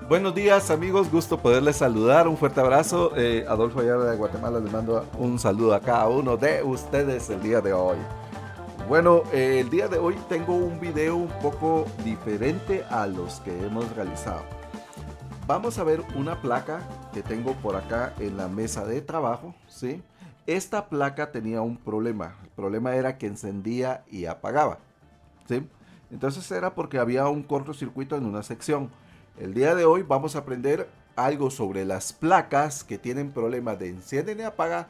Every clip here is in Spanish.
Buenos días amigos, gusto poderles saludar, un fuerte abrazo. Adolfo Ayala de Guatemala les mando un saludo a cada uno de ustedes el día de hoy. Bueno, el día de hoy tengo un video un poco diferente a los que hemos realizado. Vamos a ver una placa que tengo por acá en la mesa de trabajo, ¿sí? Esta placa tenía un problema, el problema era que encendía y apagaba, ¿sí? Entonces era porque había un cortocircuito en una sección. El día de hoy vamos a aprender algo sobre las placas que tienen problemas de enciende y apaga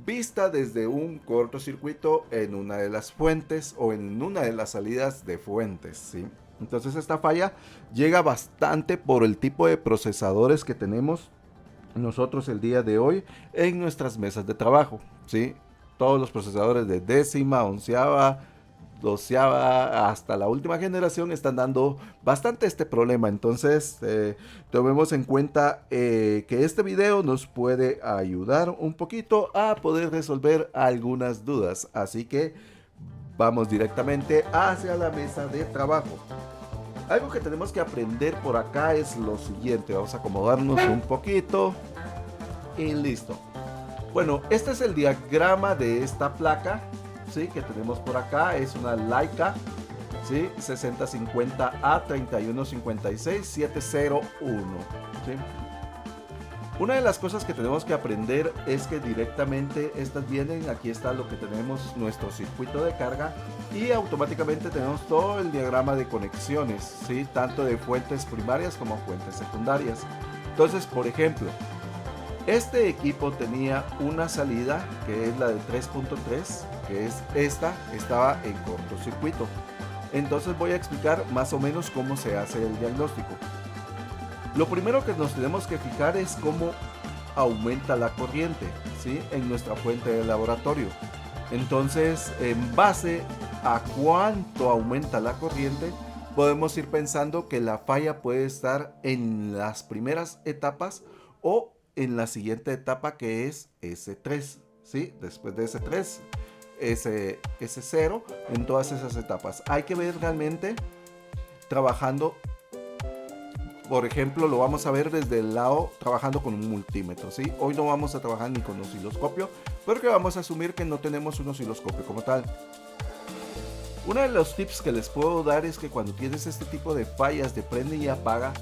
vista desde un cortocircuito en una de las fuentes o en una de las salidas de fuentes, ¿sí? Entonces esta falla llega bastante por el tipo de procesadores que tenemos nosotros el día de hoy en nuestras mesas de trabajo, ¿sí? Todos los procesadores de décima, onceava, doceava hasta la última generación están dando bastante este problema. Entonces tomemos en cuenta que este video nos puede ayudar un poquito a poder resolver algunas dudas. Así que vamos directamente hacia la mesa de trabajo. Algo que tenemos que aprender por acá es lo siguiente. Vamos a acomodarnos un poquito y listo. Bueno, este es el diagrama de esta placa, ¿sí? Que tenemos por acá. Es una Leica, ¿sí? 6050A 3156701, ¿sí? Una de las cosas que tenemos que aprender es que directamente estas vienen, aquí está lo que tenemos, nuestro circuito de carga, y automáticamente tenemos todo el diagrama de conexiones, ¿sí? Tanto de fuentes primarias como fuentes secundarias. Entonces, por ejemplo, este equipo tenía una salida que es la de 3.3, que es esta, estaba en cortocircuito. Entonces voy a explicar más o menos cómo se hace el diagnóstico. Lo primero que nos tenemos que fijar es cómo aumenta la corriente, ¿sí? En nuestra fuente de laboratorio. Entonces, en base a cuánto aumenta la corriente, podemos ir pensando que la falla puede estar en las primeras etapas o en la siguiente etapa, que es S3, ¿sí? Después de S3, S0, en todas esas etapas. Hay que ver realmente trabajando. Por ejemplo, lo vamos a ver desde el lado trabajando con un multímetro, ¿sí? Hoy no vamos a trabajar ni con osciloscopio, porque vamos a asumir que no tenemos un osciloscopio como tal. Uno de los tips que les puedo dar es que cuando tienes este tipo de fallas de prende y apaga,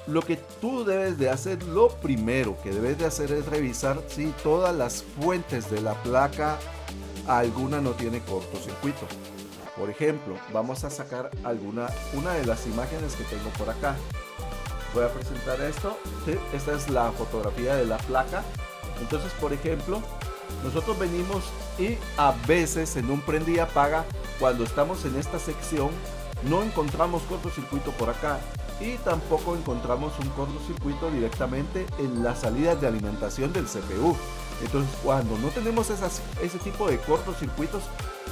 lo que tú debes de hacer, lo primero que debes de hacer es revisar si todas las fuentes de la placa, alguna no tiene cortocircuito. Por ejemplo, vamos a sacar una de las imágenes que tengo por acá. Voy a presentar esto, ¿sí? Esta es la fotografía de la placa. Entonces, por ejemplo, nosotros venimos y a veces en un prende y apaga, cuando estamos en esta sección, no encontramos cortocircuito por acá y tampoco encontramos un cortocircuito directamente en las salidas de alimentación del CPU. Entonces, cuando no tenemos ese tipo de cortocircuitos,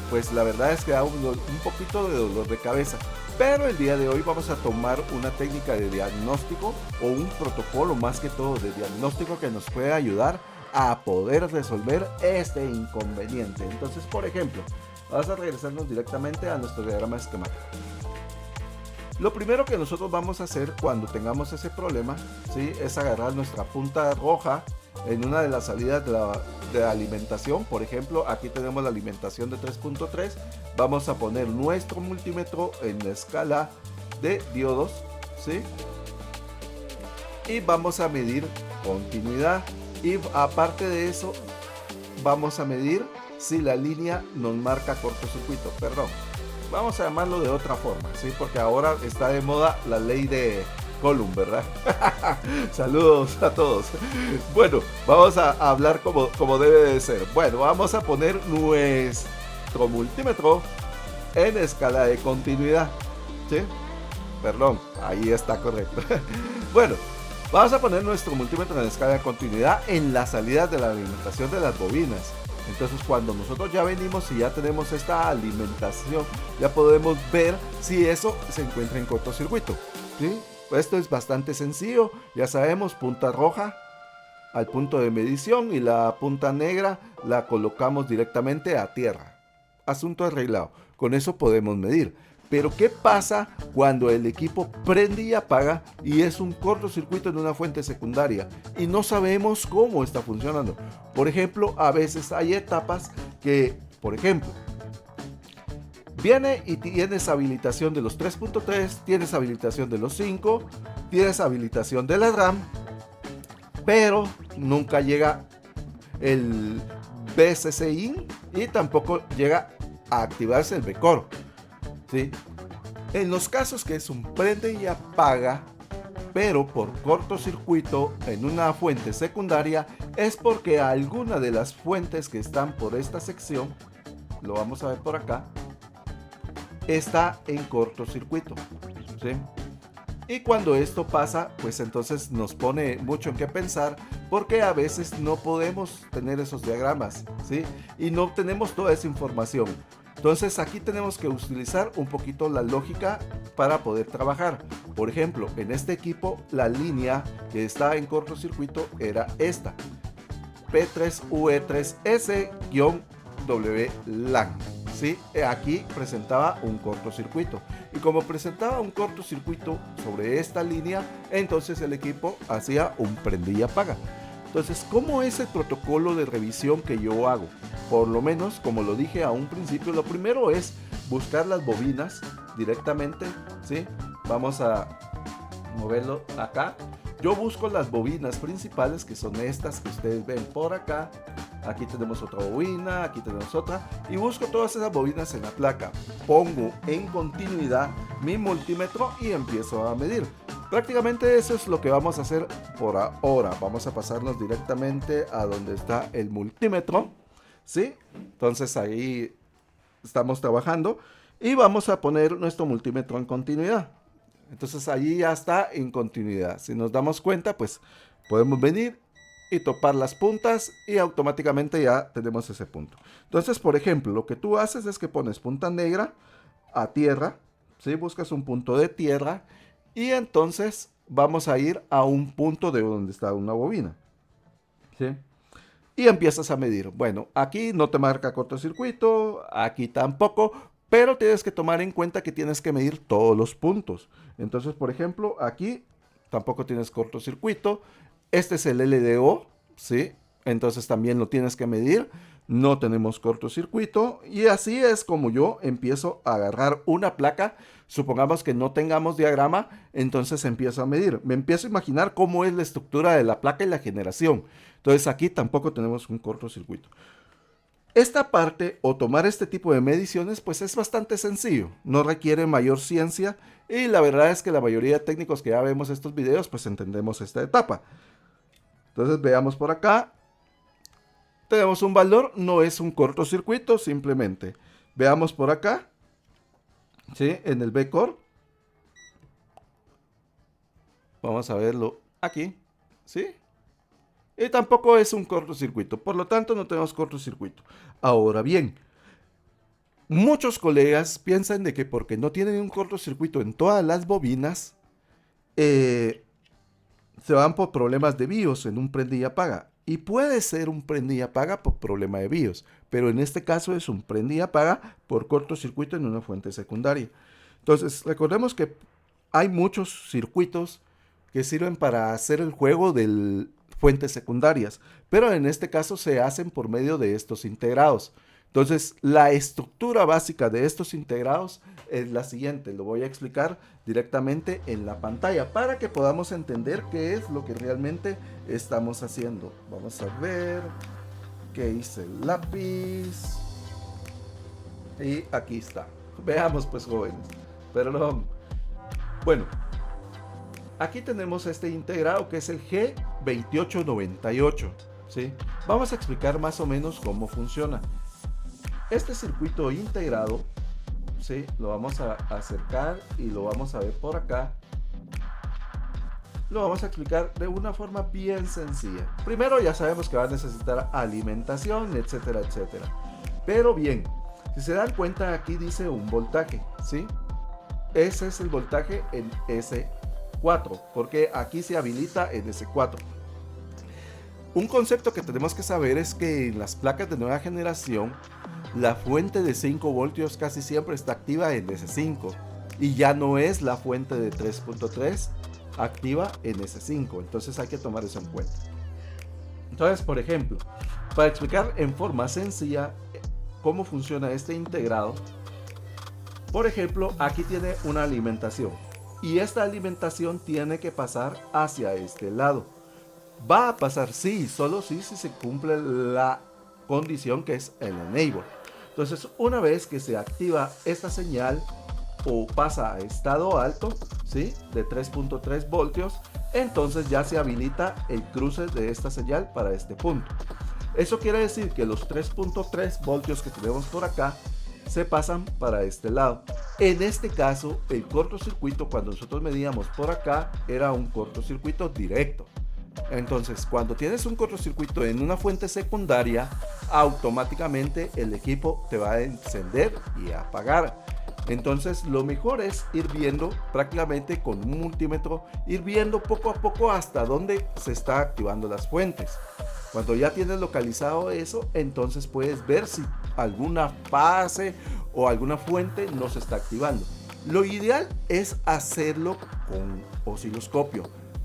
pues la verdad es que da un poquito de dolor de cabeza. Pero el día de hoy vamos a tomar una técnica de diagnóstico o un protocolo más que todo de diagnóstico que nos puede ayudar a poder resolver este inconveniente. Entonces, por ejemplo, vamos a regresarnos directamente a nuestro diagrama esquemático. Lo primero que nosotros vamos a hacer cuando tengamos ese problema, ¿sí? Es agarrar nuestra punta roja en una de las salidas de la alimentación. Por ejemplo, aquí tenemos la alimentación de 3.3. Vamos a poner nuestro multímetro en la escala de diodos, ¿sí? Y vamos a medir continuidad. Y aparte de eso, vamos a medir si la línea nos marca cortocircuito. Perdón, vamos a llamarlo de otra forma, ¿sí? Porque ahora está de moda la ley de Coulomb, ¿verdad? Saludos a todos. Bueno, vamos a hablar como debe de ser. Bueno, vamos a poner nuestro multímetro en escala de continuidad, ¿sí? Perdón, ahí está correcto. Bueno, vamos a poner nuestro multímetro en escala de continuidad en las salidas de la alimentación de las bobinas. Entonces, cuando nosotros ya venimos y ya tenemos esta alimentación, ya podemos ver si eso se encuentra en cortocircuito, ¿sí? Esto es bastante sencillo. Ya sabemos, punta roja al punto de medición y la punta negra la colocamos directamente a tierra. Asunto arreglado. Con eso podemos medir. Pero ¿qué pasa cuando el equipo prende y apaga y es un cortocircuito en una fuente secundaria y no sabemos cómo está funcionando? Por ejemplo, a veces hay etapas que, por ejemplo, viene y tienes habilitación de los 3.3, tienes habilitación de los 5, tienes habilitación de la RAM, pero nunca llega el BSC-IN y tampoco llega a activarse el B-Core, ¿sí? En los casos que es un prende y apaga, pero por cortocircuito en una fuente secundaria, es porque alguna de las fuentes que están por esta sección, lo vamos a ver por acá, está en cortocircuito, ¿sí? Y cuando esto pasa, pues entonces nos pone mucho en qué pensar, porque a veces no podemos tener esos diagramas, ¿sí? Y no tenemos toda esa información. Entonces aquí tenemos que utilizar un poquito la lógica para poder trabajar. Por ejemplo, en este equipo la línea que está en cortocircuito era esta, P3UE3S-WLAN. ¿Sí? Aquí presentaba un cortocircuito, y como presentaba un cortocircuito sobre esta línea, entonces el equipo hacía un prende y apaga. Entonces, ¿cómo es el protocolo de revisión que yo hago? Por lo menos, como lo dije a un principio, lo primero es buscar las bobinas directamente, ¿sí? Vamos a moverlo acá. Yo busco las bobinas principales, que son estas que ustedes ven por acá. Aquí tenemos otra bobina, aquí tenemos otra, y busco todas esas bobinas en la placa. Pongo en continuidad mi multímetro y empiezo a medir. Prácticamente eso es lo que vamos a hacer por ahora. Vamos a pasarnos directamente a donde está el multímetro, ¿sí? Entonces ahí estamos trabajando y vamos a poner nuestro multímetro en continuidad. Entonces allí ya está en continuidad. Si nos damos cuenta, pues podemos venir y topar las puntas y automáticamente ya tenemos ese punto. Entonces, por ejemplo, lo que tú haces es que pones punta negra a tierra, ¿sí? Buscas un punto de tierra y entonces vamos a ir a un punto de donde está una bobina, ¿sí? Y empiezas a medir. Bueno, aquí no te marca cortocircuito, aquí tampoco, pero tienes que tomar en cuenta que tienes que medir todos los puntos. Entonces, por ejemplo, aquí tampoco tienes cortocircuito. Este es el LDO, ¿sí? Entonces también lo tienes que medir. No tenemos cortocircuito. Y así es como yo empiezo a agarrar una placa. Supongamos que no tengamos diagrama, entonces empiezo a medir. Me empiezo a imaginar cómo es la estructura de la placa y la generación. Entonces aquí tampoco tenemos un cortocircuito. Esta parte o tomar este tipo de mediciones pues es bastante sencillo, no requiere mayor ciencia y la verdad es que la mayoría de técnicos que ya vemos estos videos pues entendemos esta etapa. Entonces veamos por acá, tenemos un valor, no es un cortocircuito simplemente. Veamos por acá, ¿sí? En el B-Core, vamos a verlo aquí, ¿sí? Y tampoco es un cortocircuito, por lo tanto no tenemos cortocircuito. Ahora bien, muchos colegas piensan de que porque no tienen un cortocircuito en todas las bobinas, se van por problemas de BIOS en un prende y apaga. Y puede ser un prende y apaga por problema de BIOS, pero en este caso es un prende y apaga por cortocircuito en una fuente secundaria. Entonces, recordemos que hay muchos circuitos que sirven para hacer el juego de fuentes secundarias, pero en este caso se hacen por medio de estos integrados. Entonces, la estructura básica de estos integrados es la siguiente. Lo voy a explicar directamente en la pantalla para que podamos entender qué es lo que realmente estamos haciendo. Vamos a ver qué hice el lápiz. Y aquí está. Veamos pues, jóvenes. Perdón. Bueno, aquí tenemos este integrado que es el G2898, ¿sí? Vamos a explicar más o menos cómo funciona. Este circuito integrado, ¿sí? Lo vamos a acercar y lo vamos a ver por acá. Lo vamos a explicar de una forma bien sencilla. Primero ya sabemos que va a necesitar alimentación, etcétera, etcétera. Pero bien, si se dan cuenta aquí dice un voltaje, ¿sí? Ese es el voltaje en S4, porque aquí se habilita en S4. Un concepto que tenemos que saber es que en las placas de nueva generación, la fuente de 5 voltios casi siempre está activa en S5 y ya no es la fuente de 3.3 activa en S5, entonces hay que tomar eso en cuenta. Entonces, por ejemplo, para explicar en forma sencilla cómo funciona este integrado, por ejemplo, aquí tiene una alimentación y esta alimentación tiene que pasar hacia este lado. Va a pasar sí, solo sí si se cumple la condición que es el enable. Entonces, una vez que se activa esta señal o pasa a estado alto, ¿sí? De 3.3 voltios, entonces ya se habilita el cruce de esta señal para este punto. Eso quiere decir que los 3.3 voltios que tenemos por acá se pasan para este lado. En este caso, el cortocircuito, cuando nosotros medíamos por acá, era un cortocircuito directo. Entonces, cuando tienes un cortocircuito en una fuente secundaria, automáticamente el equipo te va a encender y a apagar. Entonces, lo mejor es ir viendo prácticamente con un multímetro, ir viendo poco a poco hasta dónde se está activando las fuentes. Cuando ya tienes localizado eso, entonces puedes ver si alguna fase o alguna fuente no se está activando. Lo ideal es hacerlo con osciloscopio.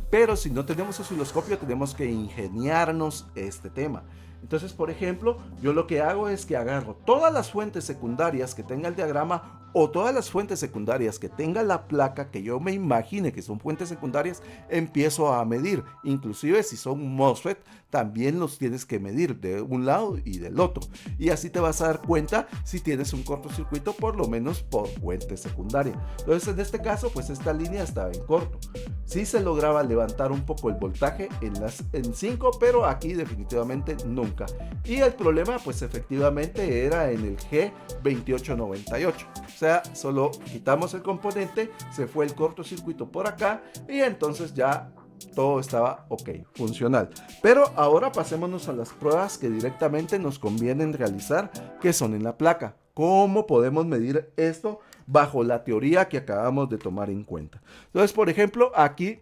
Pero si no tenemos osciloscopio, tenemos que ingeniarnos este tema. Entonces, por ejemplo, yo lo que hago es que agarro todas las fuentes secundarias que tenga el diagrama o todas las fuentes secundarias que tenga la placa que yo me imagine que son fuentes secundarias, empiezo a medir. Inclusive si son MOSFET, también los tienes que medir de un lado y del otro. Y así te vas a dar cuenta si tienes un cortocircuito, por lo menos por fuente secundaria. Entonces, en este caso, pues esta línea estaba en corto. Sí se lograba levantar un poco el voltaje en 5, pero aquí definitivamente nunca. Y el problema, pues efectivamente era en el G2898. O sea, solo quitamos el componente, se fue el cortocircuito por acá y entonces ya todo estaba ok, funcional. Pero ahora pasémonos a las pruebas que directamente nos convienen realizar, que son en la placa. ¿Cómo podemos medir esto bajo la teoría que acabamos de tomar en cuenta? Entonces, por ejemplo, aquí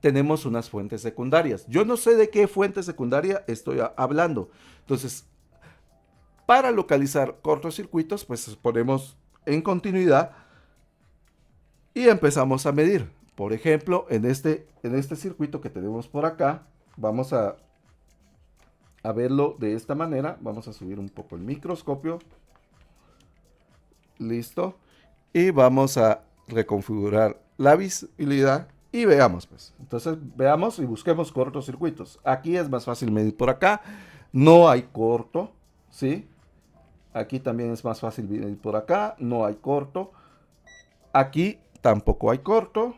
tenemos unas fuentes secundarias. Yo no sé de qué fuente secundaria estoy hablando. Entonces, para localizar cortocircuitos, pues ponemos en continuidad y empezamos a medir. Por ejemplo, en este circuito que tenemos por acá, vamos a verlo de esta manera. Vamos a subir un poco el microscopio. Listo. Y vamos a reconfigurar la visibilidad y veamos, pues. Entonces, veamos y busquemos cortocircuitos. Aquí es más fácil medir por acá. No hay corto, ¿sí? Aquí también es más fácil medir por acá. No hay corto. Aquí tampoco hay corto.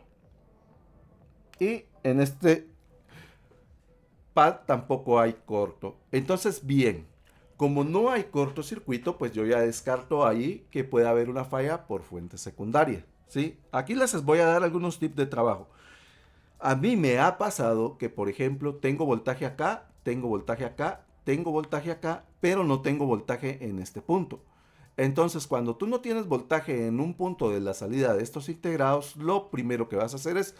Y en este pad tampoco hay corto. Entonces, bien, como no hay cortocircuito, pues yo ya descarto ahí que puede haber una falla por fuente secundaria, ¿sí? Aquí les voy a dar algunos tips de trabajo. A mí me ha pasado que, por ejemplo, tengo voltaje acá, tengo voltaje acá, tengo voltaje acá, pero no tengo voltaje en este punto. Entonces, cuando tú no tienes voltaje en un punto de la salida de estos integrados, lo primero que vas a hacer es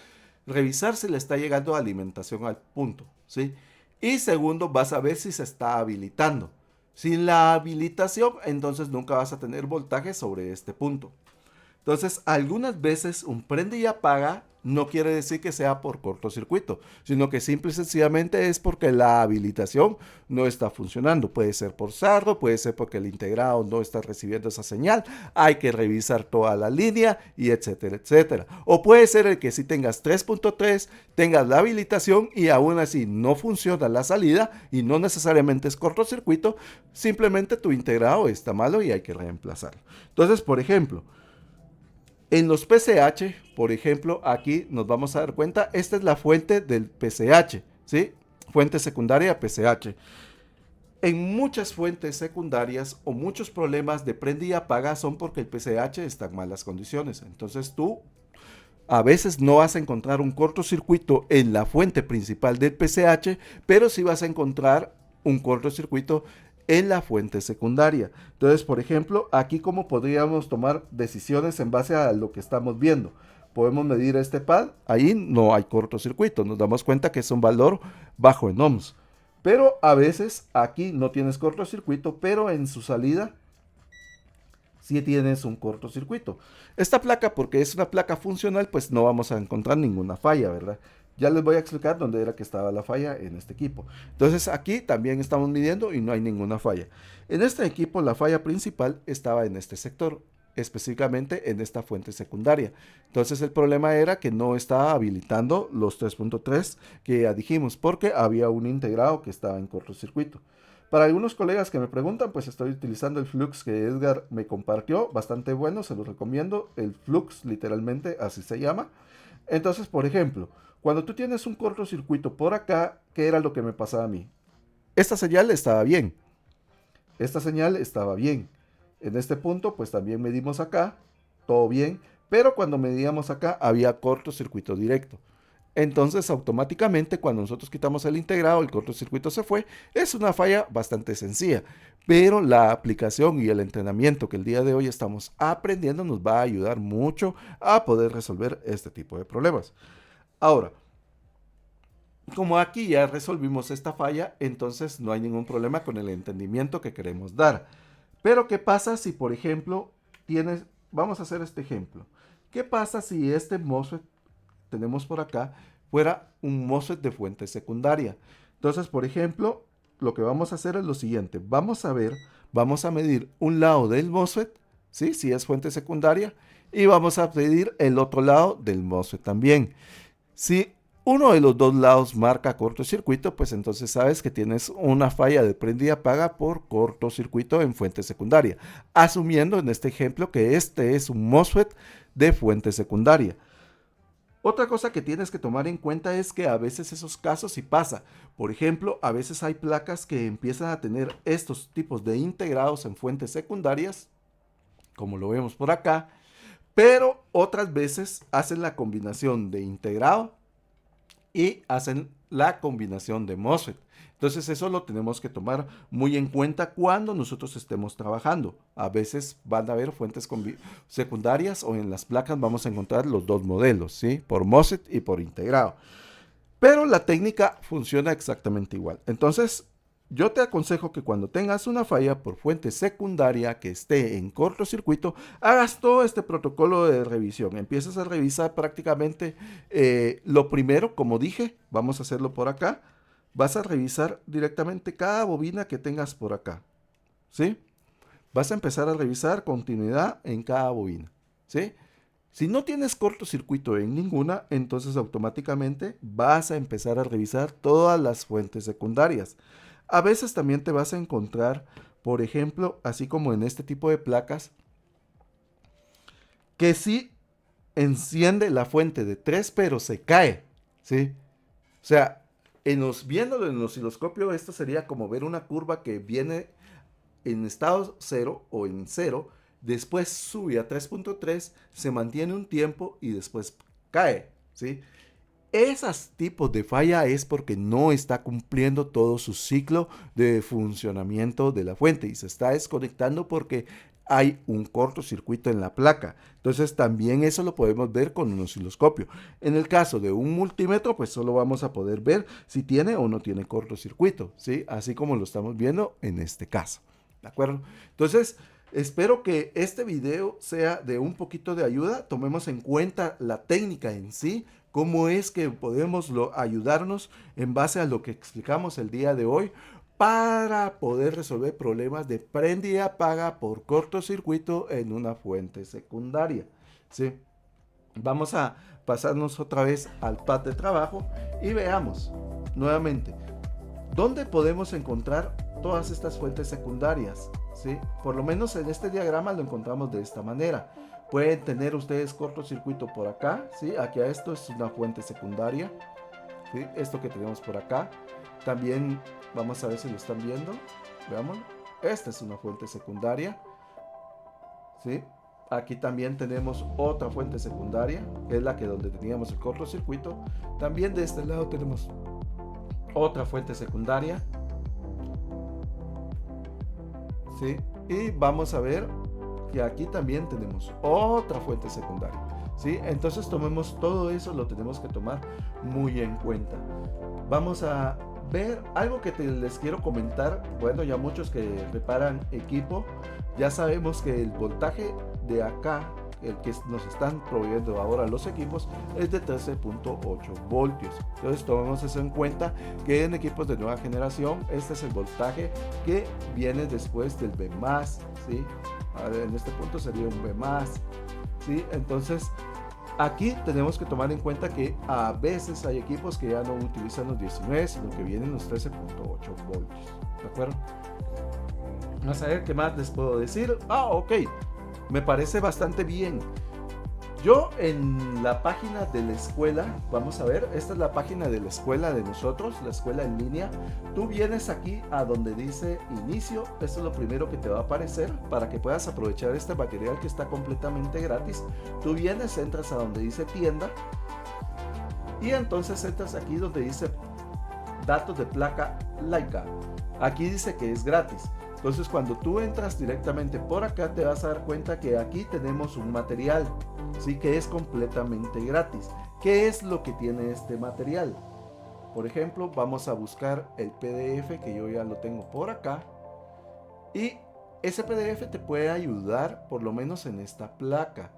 revisar si le está llegando alimentación al punto, ¿sí? Y segundo, vas a ver si se está habilitando. Sin la habilitación, entonces nunca vas a tener voltaje sobre este punto. Entonces, algunas veces un prende y apaga no quiere decir que sea por cortocircuito, sino que simple y sencillamente es porque la habilitación no está funcionando. Puede ser por sarro, puede ser porque el integrado no está recibiendo esa señal, hay que revisar toda la línea y etcétera, etcétera. O puede ser el que si tengas 3.3, tengas la habilitación y aún así no funciona la salida y no necesariamente es cortocircuito, simplemente tu integrado está malo y hay que reemplazarlo. Entonces, por ejemplo, en los PCH, por ejemplo, aquí nos vamos a dar cuenta, esta es la fuente del PCH, ¿sí? Fuente secundaria PCH. En muchas fuentes secundarias o muchos problemas de prende y apaga son porque el PCH está en malas condiciones. Entonces tú a veces no vas a encontrar un cortocircuito en la fuente principal del PCH, pero sí vas a encontrar un cortocircuito en la fuente secundaria. Entonces, por ejemplo, aquí como podríamos tomar decisiones en base a lo que estamos viendo. Podemos medir este pad, ahí no hay cortocircuito, nos damos cuenta que es un valor bajo en ohms. Pero a veces aquí no tienes cortocircuito, pero en su salida sí tienes un cortocircuito. Esta placa, porque es una placa funcional, pues no vamos a encontrar ninguna falla, ¿verdad? Ya les voy a explicar dónde era que estaba la falla en este equipo. Entonces aquí también estamos midiendo y no hay ninguna falla. En este equipo la falla principal estaba en este sector, específicamente en esta fuente secundaria. Entonces el problema era que no estaba habilitando los 3.3 que ya dijimos, porque había un integrado que estaba en cortocircuito. Para algunos colegas que me preguntan, pues estoy utilizando el Flux que Edgar me compartió, bastante bueno, se los recomiendo. El Flux, literalmente, así se llama. Entonces, por ejemplo, cuando tú tienes un cortocircuito por acá, ¿qué era lo que me pasaba a mí? Esta señal estaba bien. Esta señal estaba bien. En este punto, pues también medimos acá, todo bien. Pero cuando medíamos acá, había cortocircuito directo. Entonces, automáticamente, cuando nosotros quitamos el integrado, el cortocircuito se fue. Es una falla bastante sencilla, pero la aplicación y el entrenamiento que el día de hoy estamos aprendiendo nos va a ayudar mucho a poder resolver este tipo de problemas. Ahora, como aquí ya resolvimos esta falla, entonces no hay ningún problema con el entendimiento que queremos dar. Pero, ¿qué pasa si, por ejemplo, vamos a hacer este ejemplo. ¿Qué pasa si este MOSFET tenemos por acá fuera un MOSFET de fuente secundaria? Entonces, por ejemplo, lo que vamos a hacer es lo siguiente. Vamos a medir un lado del MOSFET, ¿sí? Si es fuente secundaria, y vamos a medir el otro lado del MOSFET también. Si uno de los dos lados marca cortocircuito, pues entonces sabes que tienes una falla de prende y apaga por cortocircuito en fuente secundaria, asumiendo en este ejemplo que este es un MOSFET de fuente secundaria. Otra cosa que tienes que tomar en cuenta es que a veces esos casos sí pasa. Por ejemplo, a veces hay placas que empiezan a tener estos tipos de integrados en fuentes secundarias, como lo vemos por acá, pero otras veces hacen la combinación de integrado y hacen la combinación de MOSFET. Entonces eso lo tenemos que tomar muy en cuenta cuando nosotros estemos trabajando. A veces van a haber fuentes secundarias o en las placas vamos a encontrar los dos modelos, ¿sí? Por MOSFET y por integrado. Pero la técnica funciona exactamente igual. Entonces yo te aconsejo que cuando tengas una falla por fuente secundaria que esté en cortocircuito, hagas todo este protocolo de revisión. Empiezas a revisar prácticamente lo primero, como dije, vamos a hacerlo por acá. Vas a revisar directamente cada bobina que tengas por acá, ¿sí? Vas a empezar a revisar continuidad en cada bobina, ¿sí? Si no tienes cortocircuito en ninguna, entonces automáticamente vas a empezar a revisar todas las fuentes secundarias. A veces también te vas a encontrar, por ejemplo, así como en este tipo de placas, que sí enciende la fuente de 3, pero se cae, ¿sí? O sea, viéndolo en el osciloscopio, esto sería como ver una curva que viene en estado 0 o en 0, después sube a 3.3, se mantiene un tiempo y después cae, ¿sí? Esos tipos de falla es porque no está cumpliendo todo su ciclo de funcionamiento de la fuente y se está desconectando porque hay un cortocircuito en la placa. Entonces también eso lo podemos ver con un osciloscopio. En el caso de un multímetro, pues solo vamos a poder ver si tiene o no tiene cortocircuito, ¿sí? Así como lo estamos viendo en este caso, ¿de acuerdo? Entonces, espero que este video sea de un poquito de ayuda. Tomemos en cuenta la técnica en sí, cómo es que podemos ayudarnos en base a lo que explicamos el día de hoy para poder resolver problemas de prende y apaga por cortocircuito en una fuente secundaria, ¿sí? Vamos a pasarnos otra vez al pad de trabajo y veamos nuevamente dónde podemos encontrar todas estas fuentes secundarias, ¿sí? Por lo menos en este diagrama lo encontramos de esta manera. Pueden tener ustedes cortocircuito por acá, ¿sí? Aquí a esto es una fuente secundaria, ¿sí? Esto que tenemos por acá. También vamos a ver si lo están viendo. Veamos. Esta es una fuente secundaria, ¿sí? Aquí también tenemos otra fuente secundaria, que es la que donde teníamos el cortocircuito. También de este lado tenemos otra fuente secundaria, ¿sí? Y vamos a ver que aquí también tenemos otra fuente secundaria, ¿sí? Entonces tomemos todo eso, lo tenemos que tomar muy en cuenta. Vamos a ver algo que les quiero comentar. Bueno, ya muchos que reparan equipo, ya sabemos que el voltaje de acá, el que nos están proveyendo ahora los equipos, es de 13.8 voltios. Entonces tomemos eso en cuenta, que en equipos de nueva generación este es el voltaje que viene después del B+, ¿sí? En este punto sería un B+, ¿sí? Entonces aquí tenemos que tomar en cuenta que a veces hay equipos que ya no utilizan los 19, sino que vienen los 13.8 voltios, ¿de acuerdo? Vamos a ver qué más les puedo decir. Ok, me parece bastante bien. Yo en la página de la escuela, vamos a ver, esta es la página de la escuela de nosotros, la escuela en línea. Tú vienes aquí a donde dice inicio, esto es lo primero que te va a aparecer para que puedas aprovechar este material que está completamente gratis. Tú vienes, entras a donde dice tienda y entonces entras aquí donde dice datos de placa Leica. Aquí dice que es gratis. Entonces cuando tú entras directamente por acá te vas a dar cuenta que aquí tenemos un material, ¿sí? Que es completamente gratis. ¿Qué es lo que tiene este material? Por ejemplo, vamos a buscar el PDF, que yo ya lo tengo por acá, y ese PDF te puede ayudar por lo menos en esta placa,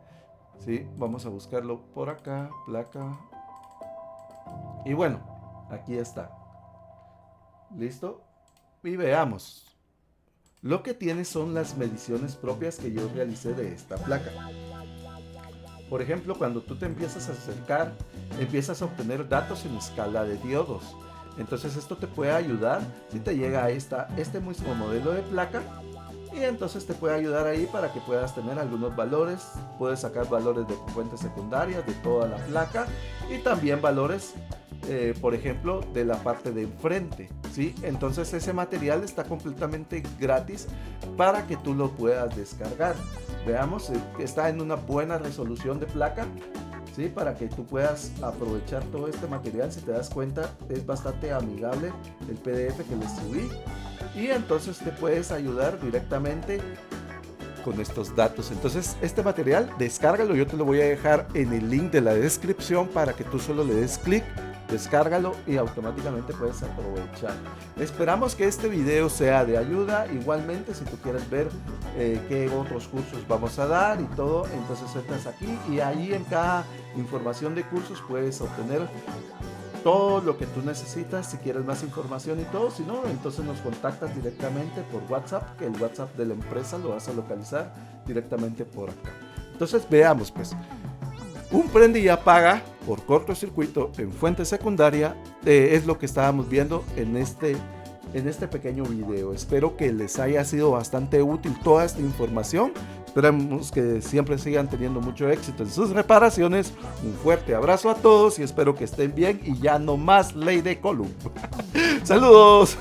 ¿sí? Vamos a buscarlo por acá, placa, y bueno, aquí está, listo, y veamos. Lo que tiene son las mediciones propias que yo realicé de esta placa. Por ejemplo, cuando tú te empiezas a acercar, empiezas a obtener datos en escala de diodos. Entonces esto te puede ayudar si te llega a este mismo modelo de placa. Y entonces te puede ayudar ahí para que puedas tener algunos valores. Puedes sacar valores de fuentes secundarias de toda la placa. Y también valores, por ejemplo, de la parte de enfrente, ¿sí? Entonces ese material está completamente gratis para que tú lo puedas descargar. Veamos, está en una buena resolución de placa, ¿sí? Para que tú puedas aprovechar todo este material. Si te das cuenta, es bastante amigable el PDF que les subí. Y entonces te puedes ayudar directamente con estos datos. Entonces este material, descárgalo, yo te lo voy a dejar en el link de la descripción para que tú solo le des clic, descárgalo y automáticamente puedes aprovechar. Esperamos que este video sea de ayuda. Igualmente, si tú quieres ver qué otros cursos vamos a dar y todo, entonces entras aquí y ahí en cada información de cursos puedes obtener todo lo que tú necesitas. Si quieres más información y todo, si no, entonces nos contactas directamente por WhatsApp, que el WhatsApp de la empresa lo vas a localizar directamente por acá. Entonces veamos pues, un prende y apaga por cortocircuito en fuente secundaria, es lo que estábamos viendo en este pequeño video. Espero que les haya sido bastante útil toda esta información. Esperamos que siempre sigan teniendo mucho éxito en sus reparaciones. Un fuerte abrazo a todos y espero que estén bien y ya no más ley de Coulomb. ¡Saludos!